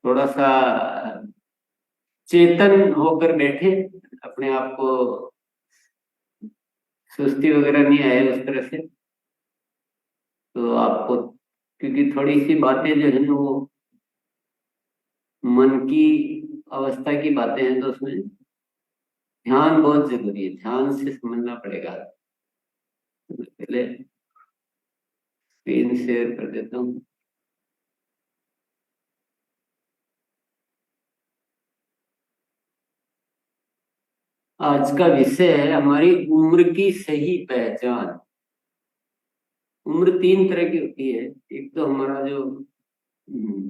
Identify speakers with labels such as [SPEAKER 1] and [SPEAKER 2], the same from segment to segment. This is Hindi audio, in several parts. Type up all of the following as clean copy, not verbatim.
[SPEAKER 1] थोड़ा सा चेतन होकर बैठे, अपने आप को सुस्ती वगैरह नहीं आए उस तरह से। तो आपको, क्योंकि थोड़ी सी बातें जो है ना वो मन की अवस्था की बातें हैं, तो उसमें ध्यान बहुत जरूरी है, ध्यान से समझना पड़ेगा। तो मैं पहले स्क्रीन शेयर कर देता हूँ। आज का विषय है हमारी उम्र की सही पहचान। उम्र तीन तरह की होती है। एक तो हमारा जो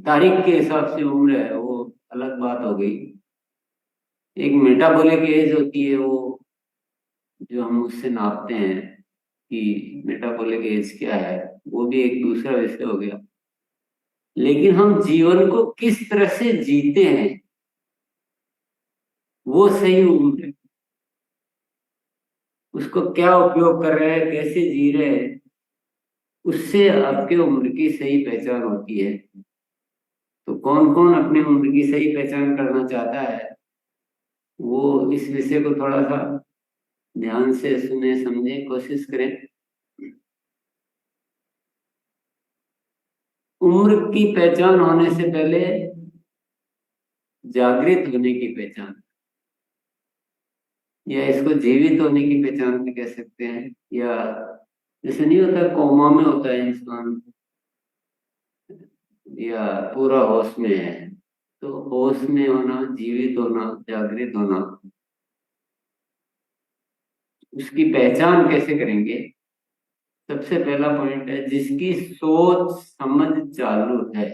[SPEAKER 1] तारीख के हिसाब से उम्र है, वो अलग बात हो गई। एक मेटाबॉलिक एज होती है, वो जो हम उससे नापते हैं कि मेटाबॉलिक एज क्या है, वो भी एक दूसरा विषय हो गया। लेकिन हम जीवन को किस तरह से जीते हैं, वो सही उम्र है। उसको क्या उपयोग कर रहे हैं, कैसे जी रहे हैं, उससे आपके उम्र की सही पहचान होती है। तो कौन कौन अपनी उम्र की सही पहचान करना चाहता है, वो इस विषय को थोड़ा सा ध्यान से सुने, समझे, कोशिश करें। उम्र की पहचान होने से पहले जागृत होने की पहचान, या इसको जीवित होने की पहचान भी कह सकते हैं। या जैसे नहीं होता, कोमा में होता है इंसान, या पूरा होश में है। तो होश में होना, जीवित होना, जागृत होना, उसकी पहचान कैसे करेंगे? सबसे पहला पॉइंट है जिसकी सोच समझ चालू है।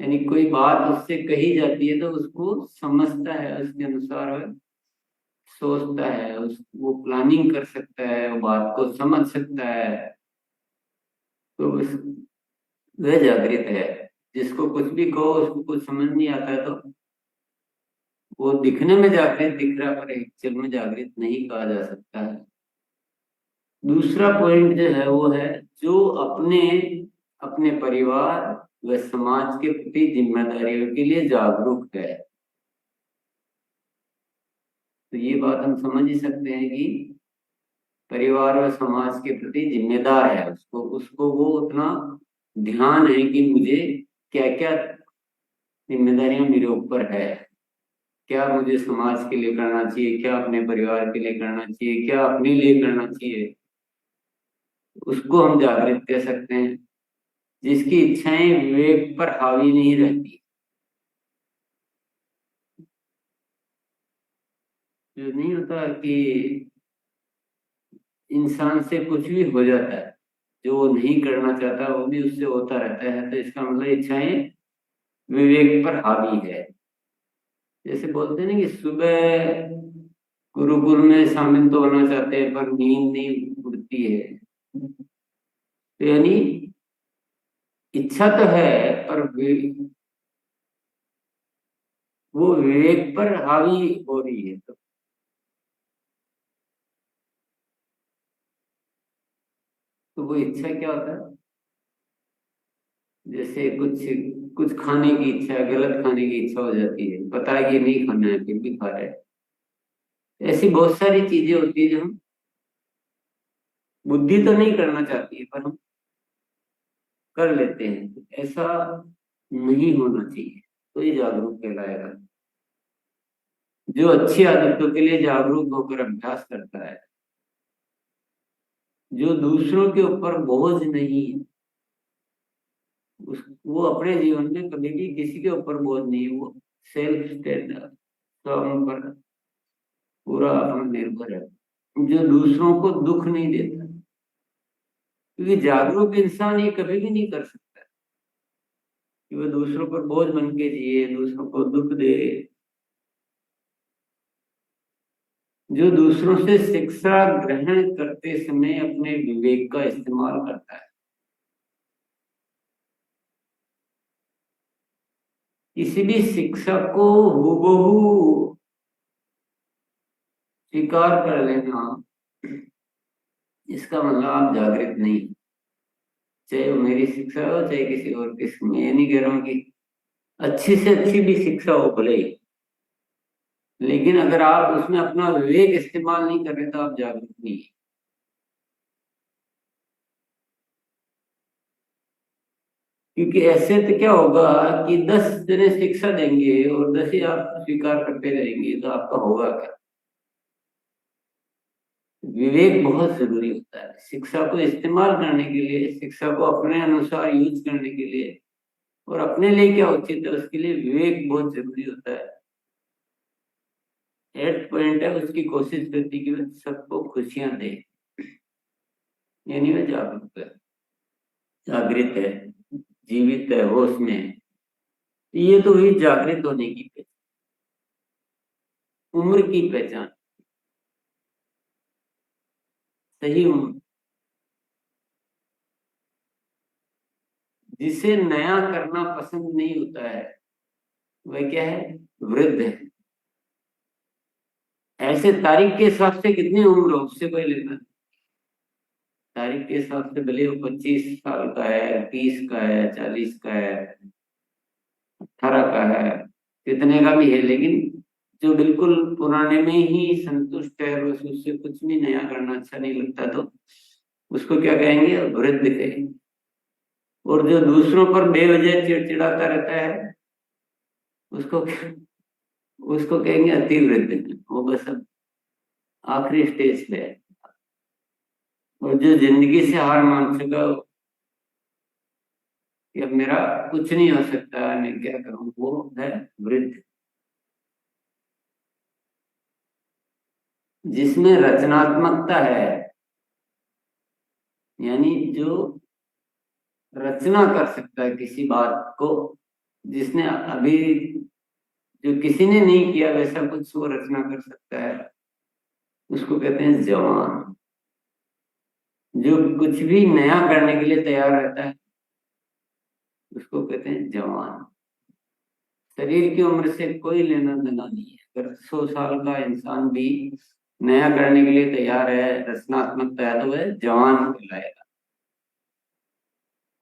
[SPEAKER 1] यानी कोई बात उससे कही जाती है तो उसको समझता है, उसके अनुसार वह सोचता है, उस वो प्लानिंग कर सकता है, वो बात को समझ सकता है। तो वह जागृत है। जिसको कुछ भी कहो, उसको कुछ समझ नहीं आता है, तो वो दिखने में जागृत दिख रहा, पर एक्चुअल में जागृत नहीं कहा जा सकता है। दूसरा पॉइंट जो है वो है जो अपने अपने परिवार व समाज के प्रति जिम्मेदारियों के लिए जागरूक है। तो ये बात हम समझ ही सकते हैं कि परिवार और समाज के प्रति जिम्मेदार है, उसको उसको वो उतना ध्यान है कि मुझे क्या क्या जिम्मेदारियां मेरे ऊपर है, क्या मुझे समाज के लिए करना चाहिए, क्या अपने परिवार के लिए करना चाहिए, क्या अपने लिए करना चाहिए। उसको हम जागृत कह सकते हैं। जिसकी इच्छाएं विवेक पर हावी नहीं रहती। जो नहीं होता कि इंसान से कुछ भी हो जाता है, जो वो नहीं करना चाहता वो भी उससे होता रहता है, तो इसका मतलब इच्छाएं विवेक पर हावी है। जैसे बोलते हैं ना कि सुबह गुरुकुल में शामिल तो होना चाहते हैं पर नींद नहीं उड़ती है। तो यानी इच्छा तो है, पर वो विवेक पर हावी हो रही है। तो वो इच्छा क्या होता है? जैसे कुछ कुछ खाने की इच्छा, गलत खाने की इच्छा हो जाती है, पता है कि नहीं खाना है फिर भी खा रहे हैं। ऐसी बहुत सारी चीजें होती है जो हम, बुद्धि तो नहीं करना चाहती है पर हम कर लेते हैं। ऐसा नहीं होना चाहिए, तो ये जागरूक कहलाएगा। जो अच्छी आदतों के लिए जागरूक होकर अभ्यास करता है, जो दूसरों के ऊपर बोझ नहीं, वो अपने जीवन में कभी भी किसी के ऊपर बोझ नहीं, वो सेल्फ स्टैंडर्ड, स्वयं पर पूरा अपना निर्भर है। जो दूसरों को दुख नहीं देता, क्योंकि जागरूक इंसान ये कभी भी नहीं कर सकता कि वो दूसरों पर बोझ बन के जिए, दूसरों को दुख दे। जो दूसरों से शिक्षा ग्रहण करते समय अपने विवेक का इस्तेमाल करता है। किसी भी शिक्षा को हूबहू स्वीकार कर लेना, इसका मतलब आप जागृत नहीं। चाहे वो मेरी शिक्षा हो, चाहे किसी और की। मैं ये नहीं कह रहा हूँ कि अच्छी से अच्छी भी शिक्षा हो भले ही, लेकिन अगर आप उसमें अपना विवेक इस्तेमाल नहीं कर रहे तो आप जागरूक नहीं है। क्योंकि ऐसे तो क्या होगा कि 10 जने शिक्षा देंगे और 10 ही आप स्वीकार करते रहेंगे, तो आपका होगा क्या? विवेक बहुत जरूरी होता है शिक्षा को इस्तेमाल करने के लिए, शिक्षा को अपने अनुसार यूज करने के लिए, और अपने लिए क्या उचित है उसके लिए विवेक बहुत जरूरी होता है। एट पॉइंट है उसकी कोशिश करती कि वह सबको खुशियां दे, यानी वह जागरूक है, जागृत है, जीवित है, होश में है। ये तो हुई जागृत होने की उम्र की पहचान, सही उम्र। जिसे नया करना पसंद नहीं होता है वह क्या है? वृद्ध है। ऐसे तारीख के हिसाब से कितनी उम्र हो उससे कोई लेना, तारीख के हिसाब से भले वो 25 साल का है, 30 का है, 40 का है, 18 का है, कितने का भी है, लेकिन जो बिल्कुल पुराने में ही संतुष्ट है, बस उससे कुछ भी नया करना अच्छा नहीं लगता, तो उसको क्या कहेंगे? वृद्ध कहेंगे। और जो दूसरों पर बेवजह चिड़चिड़ाता रहता है उसको उसको कहेंगे अति वृद्ध। वो बस अब आखिरी स्टेज पे है, और जो जिंदगी से हार मान चुका कि अब मेरा कुछ नहीं हो सकता, मैं क्या करूं, वो है वृद्ध। जिसमें रचनात्मकता है, यानी जो रचना कर सकता है किसी बात को, जिसने अभी जो किसी ने नहीं किया वैसा कुछ वो रचना कर सकता है, उसको कहते हैं जवान। जो कुछ भी नया करने के लिए तैयार रहता है उसको कहते हैं जवान। शरीर की उम्र से कोई लेना देना नहीं है। अगर 100 साल का इंसान भी नया करने के लिए तैयार है, रचनात्मकता है, तो वह जवान कहलाएगा।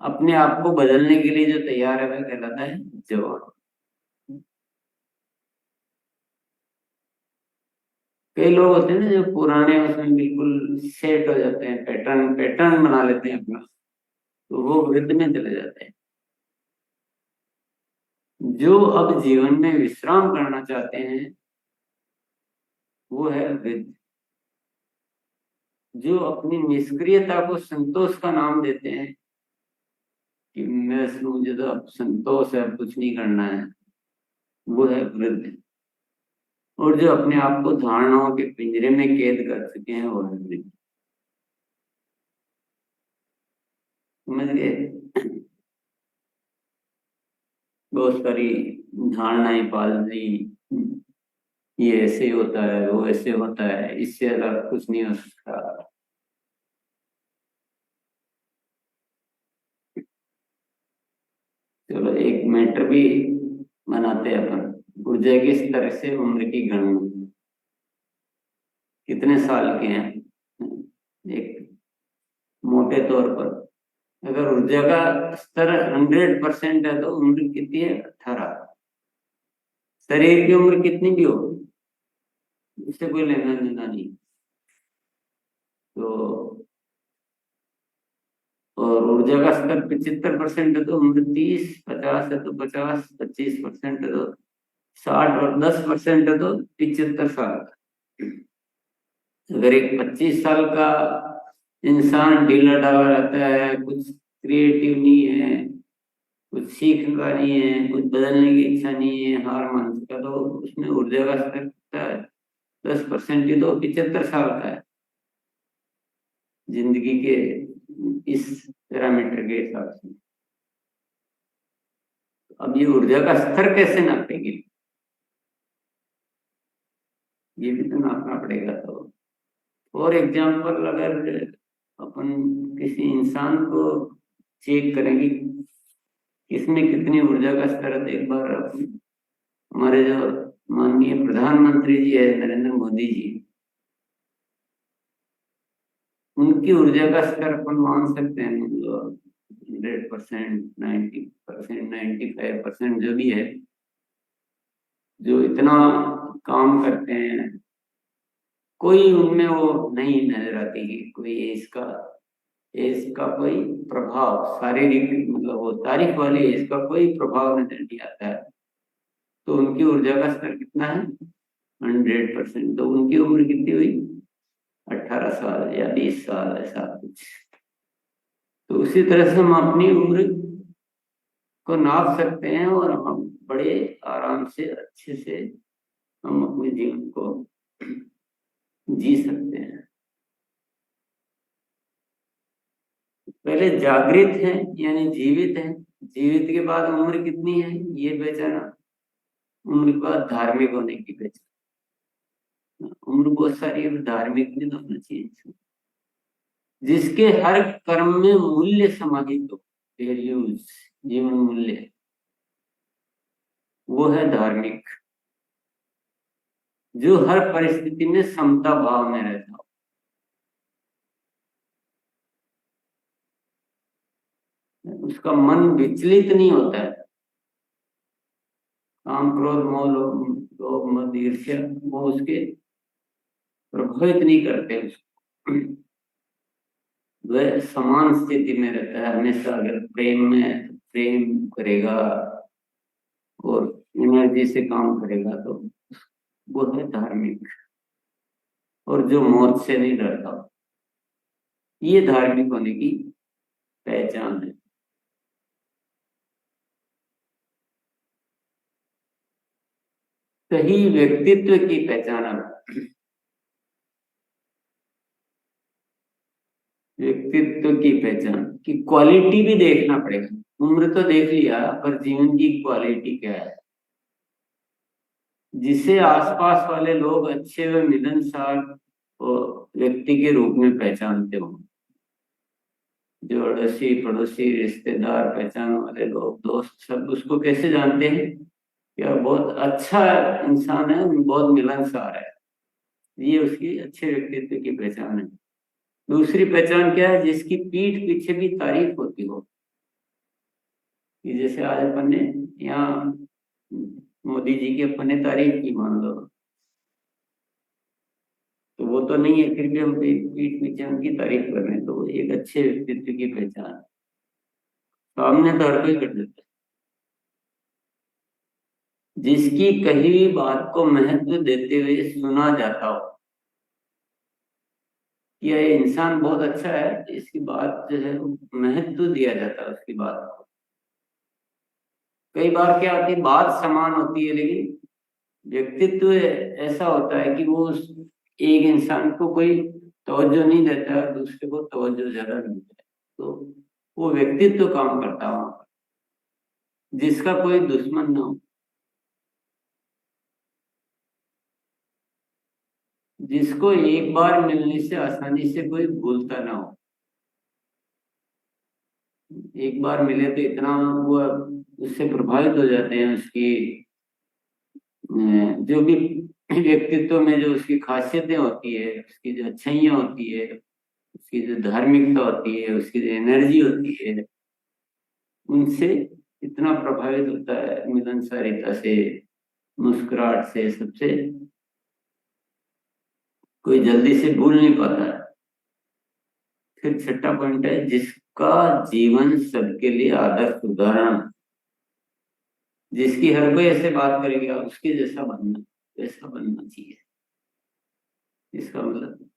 [SPEAKER 1] अपने आप को बदलने के लिए जो तैयार है वह कहलाता है जवान। कई लोग होते हैं ना जो पुराने उसमें बिल्कुल सेट हो जाते हैं, पैटर्न पैटर्न बना लेते हैं अपना, तो वो वृद्ध में चले जाते हैं। जो अब जीवन में विश्राम करना चाहते हैं वो है वृद्ध। जो अपनी निष्क्रियता को संतोष का नाम देते हैं कि मुझे तो अब संतोष है, अब कुछ नहीं करना है, वो है वृद्ध। और जो अपने आप को धारणाओं के पिंजरे में कैद कर चुके हैं वो है वृद्ध। समझ गए? बहुत सारी धारणाएं पाल ली, ये ऐसे होता है, वो ऐसे होता है, इससे अलग कुछ नहीं हो सकता। चलो एक मैटर भी बनाते हैं अपन, ऊर्जा के स्तर से उम्र की गणना, कितने साल के हैं एक मोटे तौर पर। अगर ऊर्जा का स्तर 100% है तो उम्र कितनी है? 18। शरीर की उम्र कितनी भी हो इससे कोई लेना देना नहीं। तो और ऊर्जा का स्तर 75% है तो उम्र 30, 50 है तो 50, 25% है तो 60, और 10% है तो 75 साल का। अगर एक 25 साल का इंसान ढीला ढाला रहता है, कुछ क्रिएटिव नहीं है, कुछ सीखने नहीं है, कुछ बदलने की इच्छा नहीं है, हार मान चुका, तो उसमें ऊर्जा का स्तर कितना है? 10% ही तो 75 साल का है जिंदगी के इस पैरामीटर के हिसाब से। अब ये ऊर्जा का स्तर कैसे नापेंगे? ये भी तो नापना पड़ेगा। तो फॉर एग्जाम्पल अगर अपन किसी इंसान को चेक करेंगे किसमें कितनी ऊर्जा का स्तर है, तो एक बार हमारे जो माननीय प्रधानमंत्री जी है नरेंद्र मोदी जी, उनकी ऊर्जा का स्तर अपन मान सकते हैं, 100%, 90%, 95% जो भी है, जो इतना काम करते हैं, कोई उनमें वो नहीं नजर आती कि कोई एज का कोई प्रभाव, शारीरिक मतलब वो तारीख वाली एज का कोई प्रभाव नजर नहीं आता है। तो उनकी ऊर्जा का स्तर कितना है? 100%। तो उनकी उम्र कितनी हुई? 18 साल या 20 साल, ऐसा कुछ। तो उसी तरह से हम अपनी उम्र को नाप सकते हैं और हम बड़े आराम से, अच्छे से हम अपने जीवन को जी सकते हैं। पहले जागृत है यानी जीवित है, जीवित के बाद उम्र कितनी है ये पहचाना, उम्र के बाद धार्मिक होने की पहचान। उम्र बहुत सारी है, धार्मिक भी तो होना चाहिए, जिसके हर कर्म में मूल्य समाहित हो, वैल्यूज, जीवन मूल्य, वो है धार्मिक। जो हर परिस्थिति में समता भाव में रहता हो, उसका मन विचलित नहीं होता है। काम, क्रोध, मोह, लोभ, मद, ईर्ष्या, वो उसके प्रभावित नहीं करते उसको। वह समान स्थिति में रहता है हमेशा। अगर प्रेम में, प्रेम करेगा और एनर्जी से काम करेगा तो वो है धार्मिक। और जो मौत से नहीं डरता, ये धार्मिक होने की पहचान है। सही व्यक्तित्व की पहचान है। व्यक्तित्व की पहचान की क्वालिटी भी देखना पड़ेगा। उम्र तो देख लिया, पर जीवन की क्वालिटी क्या है, जिसे आसपास वाले लोग अच्छे व मिलनसार व्यक्ति के रूप में पहचानते हो। जो अड़ोसी पड़ोसी रिश्तेदार पहचान वाले लोग, दोस्त, सब उसको कैसे जानते हैं? क्या बहुत अच्छा इंसान है, बहुत मिलनसार है, ये उसकी अच्छे व्यक्तित्व की पहचान है। दूसरी पहचान क्या है? जिसकी पीठ पीछे भी तारीफ होती हो। कि जैसे आज अपन ने यहाँ मोदी जी की अपन ने तारीफ की, मान लो, तो वो तो नहीं है, फिर भी हम पीठ पीछे उनकी तारीफ कर रहे हैं, तो वो एक अच्छे व्यक्तित्व की पहचान है। सामने तो हर कोई कर देता है। जिसकी कही हुई बात को महत्व देते हुए सुना जाता हो, कि ये इंसान बहुत अच्छा है, इसकी बात जो है महत्व दिया जाता है उसकी बात को। कई बार क्या होती है, बात समान होती है लेकिन व्यक्तित्व ऐसा होता है कि वो उस एक इंसान को कोई तवज्जो नहीं देता है और दूसरे को तवज्जो ज्यादा मिलता है। तो वो व्यक्तित्व काम करता है वहां पर, जिसका कोई दुश्मन ना हो, जिसको एक बार मिलने से आसानी से कोई भूलता ना हो। एक बार मिले तो इतना वो उससे प्रभावित हो जाते हैं, उसकी जो भी व्यक्तित्व में जो उसकी खासियतें होती है, उसकी जो अच्छाइयाँ होती है, उसकी जो धार्मिकता होती है, उसकी जो एनर्जी होती है, उनसे इतना प्रभावित होता है, मिलनसारिता से, मुस्कुराहट से, सबसे कोई जल्दी से भूल नहीं पाता है। फिर छठा पॉइंट है, जिसका जीवन सबके लिए आदर्श उदाहरण, जिसकी हर कोई ऐसे बात करेगा उसके जैसा बनना, वैसा बनना चाहिए, इसका मतलब।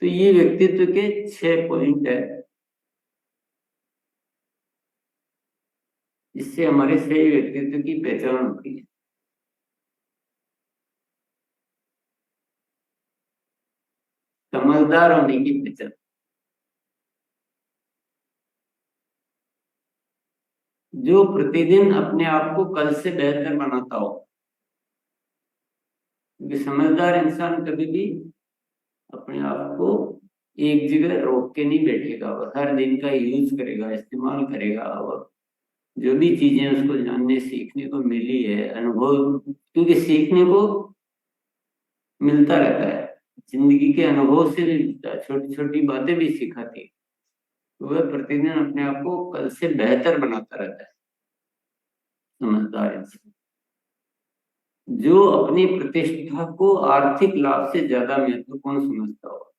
[SPEAKER 1] तो ये व्यक्तित्व के 6 पॉइंट है, इससे हमारे सही व्यक्तित्व की पहचान होती है। समझदार होने की पहचान, जो प्रतिदिन अपने आप को कल से बेहतर बनाता हो। क्योंकि समझदार इंसान कभी भी अपने आप को एक जगह रोक के नहीं बैठेगा, और हर दिन का यूज करेगा, इस्तेमाल करेगा। और जो भी चीजें उसको जानने सीखने को मिली है, अनुभव, क्योंकि सीखने को मिलता रहता है, जिंदगी के अनुभव से भी मिलता है, छोटी छोटी बातें भी सिखाती है। वह प्रतिदिन अपने आप को कल से बेहतर बनाता रहता है। समझदार इंसान जो अपनी प्रतिष्ठा को आर्थिक लाभ से ज्यादा महत्वपूर्ण समझता हो,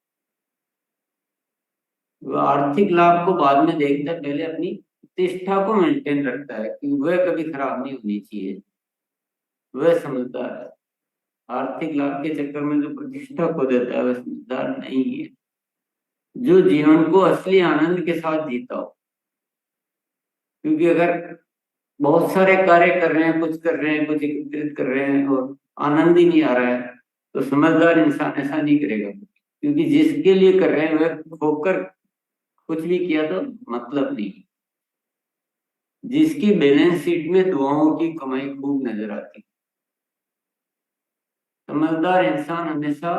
[SPEAKER 1] वह आर्थिक लाभ को बाद में देखता है, पहले अपनी प्रतिष्ठा को मेंटेन रखता है कि वह कभी खराब नहीं होनी चाहिए। वह समझदार है। आर्थिक लाभ के चक्कर में जो प्रतिष्ठा खो देता है वह समझदार नहीं है। जो जीवन को असली आनंद के साथ जीता हो, क्योंकि अगर बहुत सारे कार्य कर रहे हैं, कुछ कर रहे हैं, कुछ एकत्रित कर रहे हैं और आनंद ही नहीं आ रहा है, तो समझदार इंसान ऐसा नहीं करेगा। क्योंकि जिसके लिए कर रहे हैं वह खोकर कुछ भी किया तो मतलब नहीं। जिसकी बैलेंस शीट में दुआओं की कमाई खूब नजर आती, समझदार इंसान हमेशा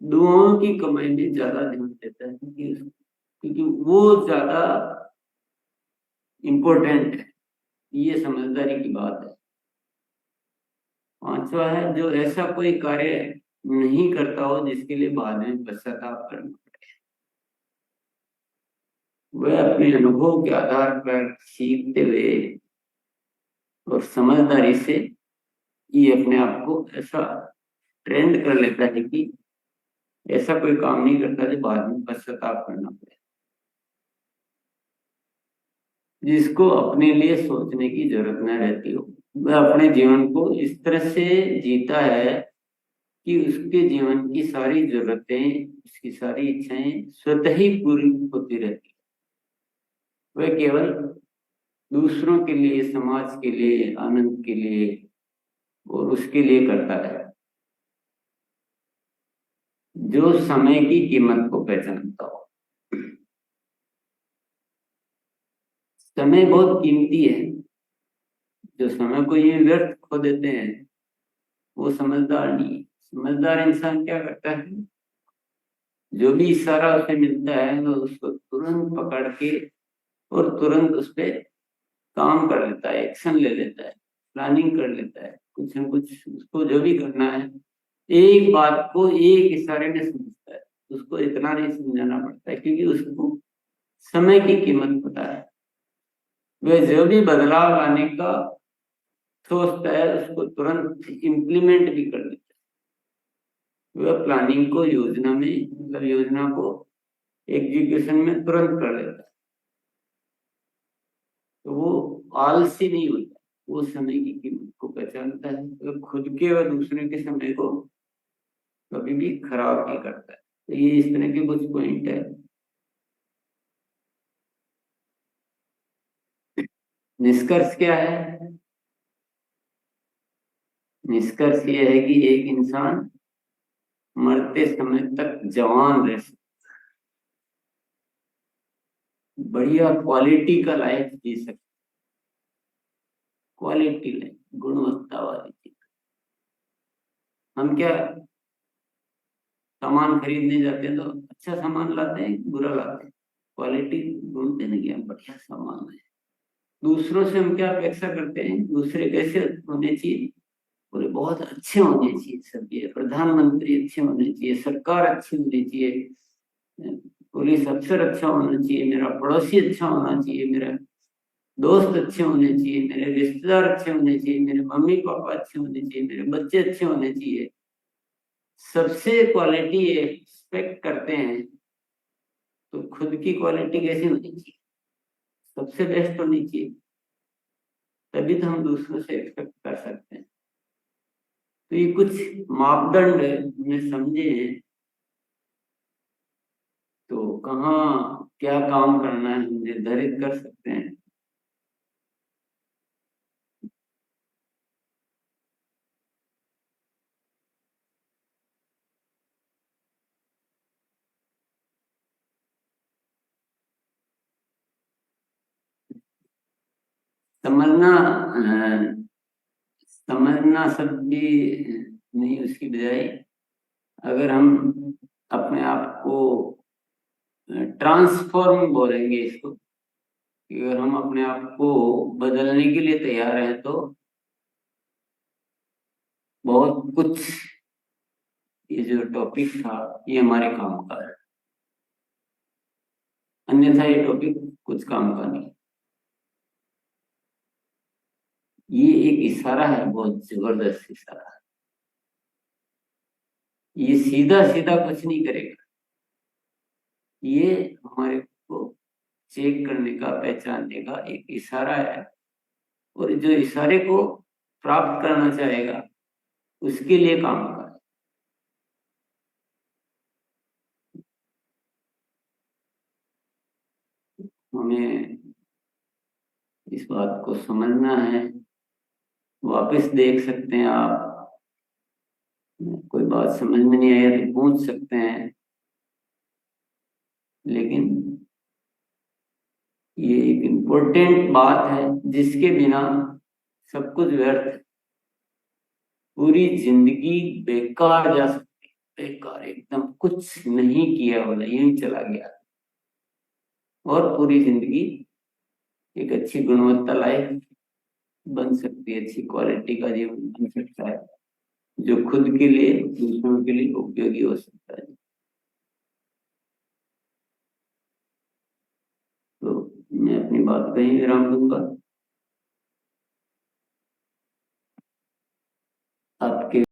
[SPEAKER 1] दुआओं की कमाई में ज्यादा ध्यान देता है, क्योंकि वो ज्यादा इम्पोर्टेंट है। ये समझदारी की बात है। पांचवा है जो ऐसा कोई कार्य नहीं करता हो जिसके लिए बाद में पश्चाताप करना पड़े। वह अपने अनुभव के आधार पर सीखते हुए और समझदारी से ये अपने आप को ऐसा ट्रेंड कर लेता है कि ऐसा कोई काम नहीं करता जो बाद में पश्चाताप करना पड़े। जिसको अपने लिए सोचने की जरूरत न रहती हो, वह अपने जीवन को इस तरह से जीता है कि उसके जीवन की सारी जरूरतें, उसकी सारी इच्छाएं स्वतः ही पूरी होती रहती है। वह केवल दूसरों के लिए, समाज के लिए, आनंद के लिए और उसके लिए करता है। जो समय की कीमत को पहचानता हो। समय बहुत कीमती है। जो समय को ये व्यर्थ खो देते हैं वो समझदार नहीं है। समझदार इंसान क्या करता है, जो भी इशारा उसे मिलता है वो उसको तुरंत पकड़ के और तुरंत उस पर काम कर लेता है, एक्शन ले लेता है, प्लानिंग कर लेता है, कुछ न कुछ उसको जो भी करना है एक बात को एक इशारे में समझता है। उसको इतना नहीं समझाना पड़ता है क्योंकि उसको समय की कीमत पता है। वह जो भी बदलाव लाने का सोचता है उसको तुरंत इम्प्लीमेंट भी कर देता है। वह प्लानिंग को योजना में, मतलब योजना को एग्जीक्यूशन में तुरंत कर लेता है। तो वो आलसी नहीं होता, वो समय की कीमत को पहचानता है। तो खुद के व दूसरे के समय को कभी भी खराब नहीं करता है। तो ये इस तरह के कुछ पॉइंट है। निष्कर्ष क्या है? निष्कर्ष ये है कि एक इंसान मरते समय तक जवान रह सकता, बढ़िया क्वालिटी का लाइफ जी सकता। क्वालिटी लाइफ, गुणवत्ता वाली चीज। हम क्या सामान खरीदने जाते हैं तो अच्छा सामान लाते हैं, बुरा लाते हैं? क्वालिटी ढूंढते नहीं कि हम बढ़िया सामान लाए। दूसरों से हम क्या अपेक्षा करते हैं, दूसरे कैसे होने चाहिए? बोले बहुत अच्छे होने चाहिए, सब ये प्रधानमंत्री अच्छे होने चाहिए, सरकार अच्छी होनी चाहिए, पुलिस अफसर अच्छा होना चाहिए, मेरा पड़ोसी अच्छा होना चाहिए, मेरा दोस्त अच्छे होने चाहिए, मेरे रिश्तेदार अच्छे होने चाहिए, मेरे मम्मी पापा अच्छे होने चाहिए, मेरे बच्चे अच्छे होने चाहिए। सबसे क्वालिटी एक्सपेक्ट करते हैं तो खुद की क्वालिटी कैसी होनी चाहिए? सबसे बेस्ट होनी चाहिए, तभी तो हम दूसरों से एक्सपेक्ट कर सकते हैं। तो ये कुछ मापदंड में समझे हैं तो कहाँ क्या काम करना है हम निर्धारित कर सकते हैं। समझना समझना शब्द भी नहीं, उसकी बजाय अगर हम अपने आप को ट्रांसफॉर्म बोलेंगे इसको, कि अगर हम अपने आप को बदलने के लिए तैयार हैं तो बहुत कुछ, ये जो टॉपिक था ये हमारे काम का है। अन्यथा ये टॉपिक कुछ काम का नहीं। ये एक इशारा है, बहुत जबरदस्त इशारा। ये सीधा सीधा कुछ नहीं करेगा, ये हमारे को चेक करने का, पहचानने का एक इशारा है। और जो इशारे को प्राप्त करना चाहेगा उसके लिए काम का है। हमें इस बात को समझना है। वापस देख सकते हैं आप, कोई बात समझ में नहीं आया तो पूछ सकते हैं, लेकिन ये एक इम्पोर्टेंट बात है जिसके बिना सब कुछ व्यर्थ है। पूरी जिंदगी बेकार जा सकती है, बेकार, एकदम कुछ नहीं किया वाला, यही चला गया। और पूरी जिंदगी एक अच्छी गुणवत्ता लाइफ बन सकती है, अच्छी क्वालिटी का जीवन बन सकता है, जो खुद के लिए, दूसरों के लिए उपयोगी हो सकता है। तो मैं अपनी बात पे ही विराम दूंगा। आपके